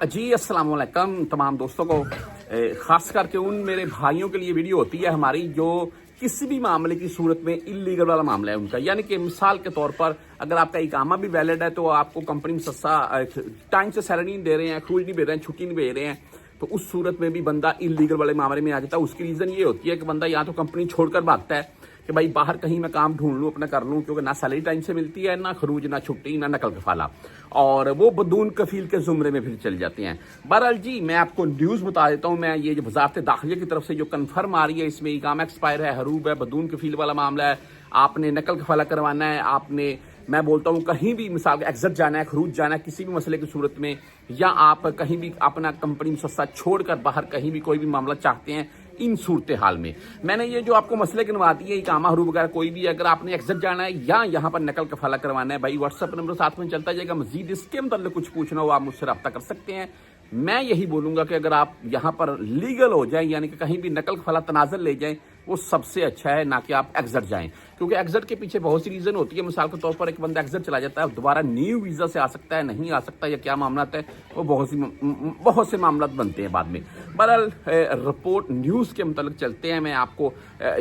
जी अस्सलाम वालेकुम तमाम दोस्तों को, ख़ास करके उन मेरे भाइयों के लिए वीडियो होती है हमारी जो किसी भी मामले की सूरत में इलीगल वाला मामला है उनका। यानी कि मिसाल के तौर पर अगर आपका इकामा भी वैलिड है तो आपको कंपनी में सस्ता टाइम से सैलरी नहीं दे रहे हैं, अखरूज नहीं दे रहे हैं, छुट्टी नहीं भेज रहे हैं, तो उस सूरत में भी बंदा इलीगल वाले मामले में आ जाता है। उसकी रीज़न ये होती है कि बंदा या तो कंपनी छोड़कर भागता है कि भाई बाहर कहीं मैं काम ढूंढ लूँ, अपना कर लूँ, क्योंकि ना सैलरी टाइम से मिलती है, ना खरूज, ना छुट्टी, ना नकल कफाला, और वो बदून कफील के जुमरे में फिर चल जाते हैं। बहरहाल जी मैं आपको न्यूज़ बता देता हूँ। मैं ये जो वजारत दाखिला की तरफ से जो कन्फर्म आ रही है, इसमें इकामा एक्सपायर है, हरूब है, बदून कफील वाला मामला है, आपने नकल कफाला करवाना है, आपने मैं बोलता हूँ कहीं भी मिसाल एग्जिट जाना है, खरूज जाना है किसी भी मसले की सूरत में, या आप कहीं भी अपना कंपनी में सस्ता छोड़कर बाहर कहीं भी कोई भी मामला चाहते हैं, इन सूरत हाल में मैंने ये जो आपको मसले गिनवा दिए, इकामा हरूब वगैरह कोई भी, अगर आपने एग्जिट जाना है या यहाँ पर नकल कफाला करवाना है, भाई व्हाट्सएप नंबर साथ में चलता जाएगा। मजीद इसके मतलब कुछ पूछना हो आप मुझसे रब्ता कर सकते हैं। मैं यही बोलूँगा कि अगर आप यहाँ पर लीगल हो जाएं, यानी कि कहीं भी नकल कफाला तनाज़ुल ले जाएं, वो सबसे अच्छा है, ना कि आप एग्जिट जाएं, क्योंकि एग्जिट के पीछे बहुत सी रीज़न होती है। मिसाल के तौर पर एक बंदा एग्जिट चला जाता है, दोबारा न्यू वीज़ा से आ सकता है, नहीं आ सकता, या क्या मामला है, वो बहुत से मामला बनते हैं बाद में। बहरहाल रिपोर्ट न्यूज़ के मतलब चलते हैं। मैं आपको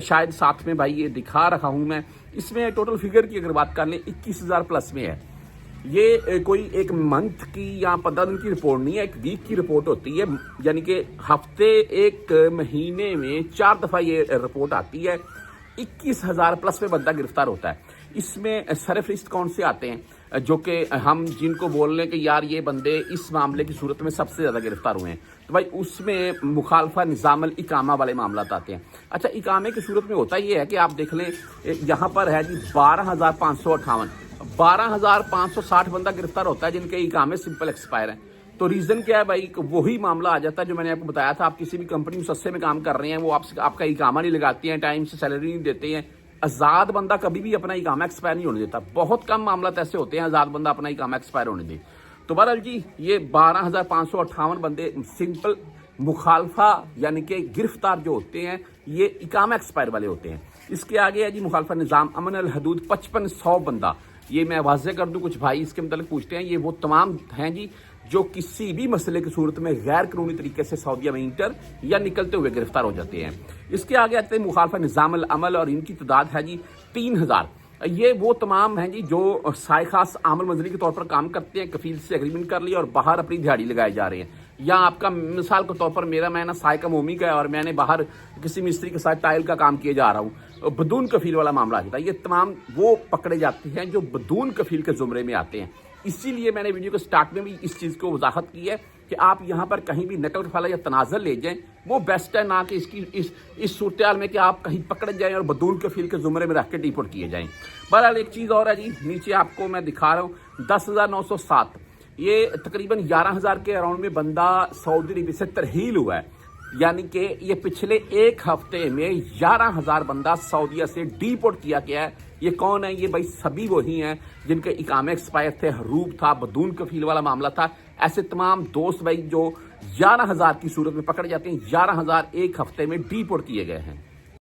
शायद साथ में भाई ये दिखा रहा हूँ। मैं इसमें टोटल फिगर की अगर बात कर लें 21,000 प्लस में है। ये कोई एक मंथ की या 15 दिन की रिपोर्ट नहीं है, एक वीक की रिपोर्ट होती है, यानी कि हफ्ते एक महीने में 4 दफ़ा ये रिपोर्ट आती है। 21,000 प्लस में बंदा गिरफ्तार होता है। इसमें सरफरिस्त कौन से आते हैं जो कि हम जिनको बोल रहे हैं कि यार ये बंदे इस मामले की सूरत में सबसे ज़्यादा गिरफ्तार हुए हैं, तो भाई उसमें मुखालफा निज़ामुल इकामा वाले मामला आते हैं। अच्छा, इकामे की सूरत में होता ये है कि आप देख लें यहाँ पर है जी 12,558, 12,560 बंदा गिरफ्तार होता है जिनके इकामे सिंपल एक्सपायर हैं। तो रीज़न क्या है भाई, वही मामला आ जाता है जो मैंने आपको बताया था। आप किसी भी कंपनी में सस्ते में काम कर रहे हैं, वो आपका इकामा नहीं लगाती हैं, टाइम से सैलरी नहीं देते हैं। आज़ाद बंदा कभी भी अपना इकामा एक्सपायर नहीं होने देता। बहुत कम मामला ऐसे होते हैं आज़ाद बंदा अपना इकामा एक्सपायर होने दे। तो बहरहाल जी ये 12,558 बंदे सिंपल मुखालफा यानी कि गिरफ्तार जो होते हैं, ये इकामा एक्सपायर वाले होते हैं। इसके आगे है जी मुखालफा निज़ाम अमन अल हदूद 5500 बंदा। ये मैं वाज़े कर दूं, कुछ भाई इसके मतलब पूछते हैं, ये वो तमाम हैं जी जो किसी भी मसले की सूरत में गैर कानूनी तरीके से सऊदीया में इंटर या निकलते हुए गिरफ्तार हो जाते हैं। इसके आगे आते हैं मुखालफा निज़ाम अल अमल, और इनकी तादाद है जी 3,000। ये वो तमाम हैं जी जो साय खास आमल मंजरी के तौर पर काम करते हैं, कफील से एग्रीमेंट कर लिया और बाहर अपनी दिहाड़ी लगाए जा रहे हैं। या आपका मिसाल के तौर पर मेरा मैंने साय का मोमी का है और मैंने बाहर किसी मिस्त्री के साथ टाइल का काम किए जा रहा हूँ, बदून कफील वाला मामला आ जाता है। ये तमाम वो पकड़े जाते हैं जो बदून कफील के जुमरे में आते हैं। इसीलिए मैंने वीडियो के स्टार्ट में भी इस चीज़ को वजाहत की है कि आप यहाँ पर कहीं भी नकल कफाला या तनाज़ुल ले जाएं, वो बेस्ट है, ना कि इस सूरत हाल में कि आप कहीं पकड़ जाएं और बदून कफील के जुमरे में रख के डिपोर्ट किए जाएं। बहरहाल एक चीज़ और है जी, नीचे आपको मैं दिखा रहा हूँ 10,907, ये तकरीबन 11,000 के अराउंड में बंदा सऊदी अरब से तरहील हुआ है। यानी कि ये पिछले एक हफ्ते में 11,000 बंदा सऊदीया से डिपोर्ट किया गया है। ये कौन है? ये भाई सभी वही हैं जिनके इकामे एक्सपायर थे, हरूब था, बदून कफील वाला मामला था। ऐसे तमाम दोस्त भाई जो 11,000 की सूरत में पकड़े जाते हैं, 11,000 एक हफ्ते में डिपोर्ट किए गए हैं।